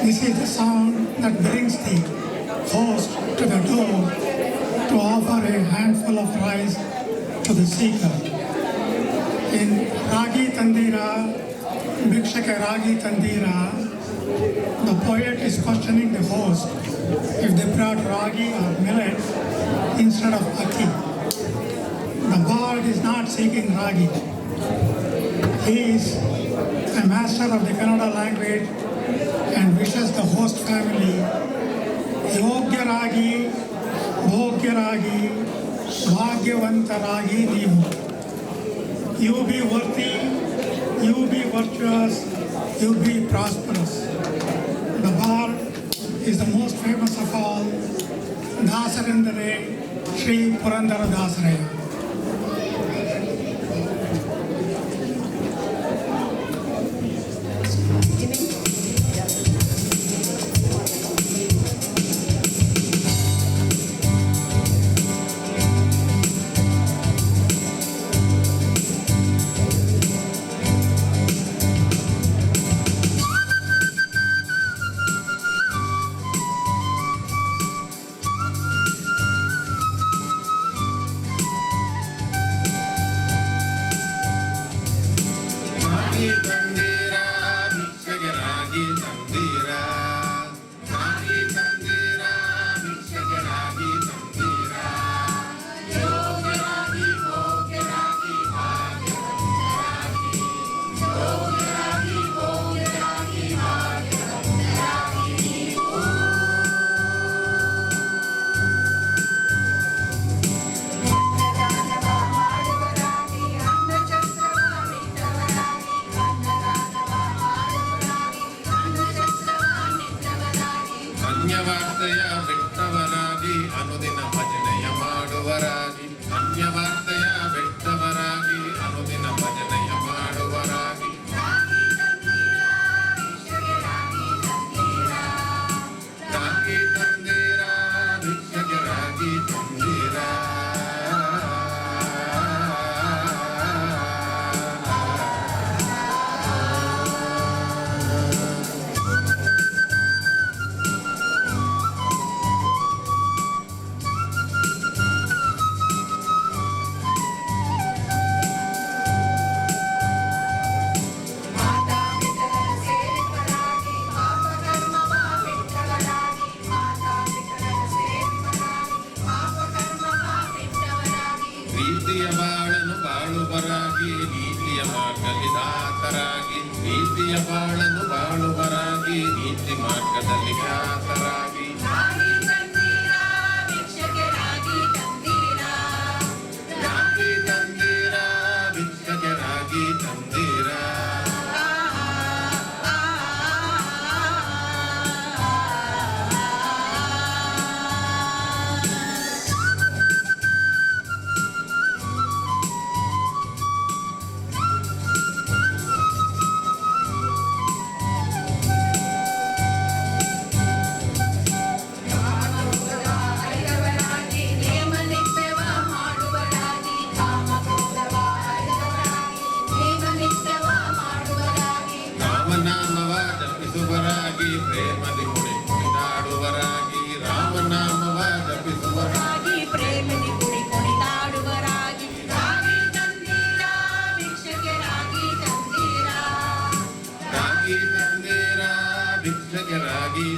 This is the sound that brings the host to the door to offer a handful of rice to the seeker. In Ragi Tandira, Bhikshake Ragi Tandira, the poet is questioning the host if they brought ragi or millet instead of akki. The bard is not seeking ragi. He is a master of the Kannada language and wishes the host family ಯೋಗ್ಯರಾಗಿ ಭೋಗ್ಯರಾಗಿ ಭಾಗ್ಯವಂತರಾಗಿ ನೀವು. You be worthy, you be virtuous, you be prosperous. The bard is the most famous of all. ದಾಸರೆಂದರೆ Shri Purandara ದಾಸರಯ್ಯ. ಅನ್ಯವಾರ್ತೆಯ ಬೆಟ್ಟವರಾಗಿ ಅನುದಿನ ಭಜನೆಯ ಮಾಡುವರಾಗಿ, ಅನ್ಯವಾರ್ತೆಯ ಬೆಟ್ಟವರಾಗಿ ಅನುದಿನ ಭಜನೆಯ ಮಾಡುವರಾಗಿ. ರಾಗಿ ತಂದೀರ ಭಿಕ್ಷಗೆ ರಾಗಿ ತಂದೀರ. ಪ್ರೀತಿಯ ಬಾಳನು ಬಾಳುವರಾಗಿ ನೀತಿಯ ಮಾರ್ಗದಲ್ಲಿ ದಾತರಾಗಿ, ಪ್ರೀತಿಯ ಬಾಳನು ಬಾಳುವರಾಗಿ ನೀತಿ ಮಾರ್ಗದಲ್ಲಿ ಖ್ಯಾತರಾಗಿ. ರಾಗಿ ತಂದೀರ ಭಿಕ್ಷಗೆ ರಾಗಿ ತಂದೀರ. ರಾಮನಾಮವ ಜಪಿಸುವರಾಗಿ ಪ್ರೇಮದಿ ಕುಡಿ ಕುಣಿದಾಡುವರಾಗಿ, ರಾಮನಾಮವ ಜಪಿಸುವರಾಗಿ ಪ್ರೇಮದಿ ಕುಡಿ ಕುಣಿದಾಡುವರಾಗಿ. ರಾಗಿ ತಂದೀರ ಭಿಕ್ಷಗೆ ರಾಗಿ ತಂದೀರ. ರಾಗಿ ತಂದೀರ ಭಿಕ್ಷಗೆ ರಾಗಿ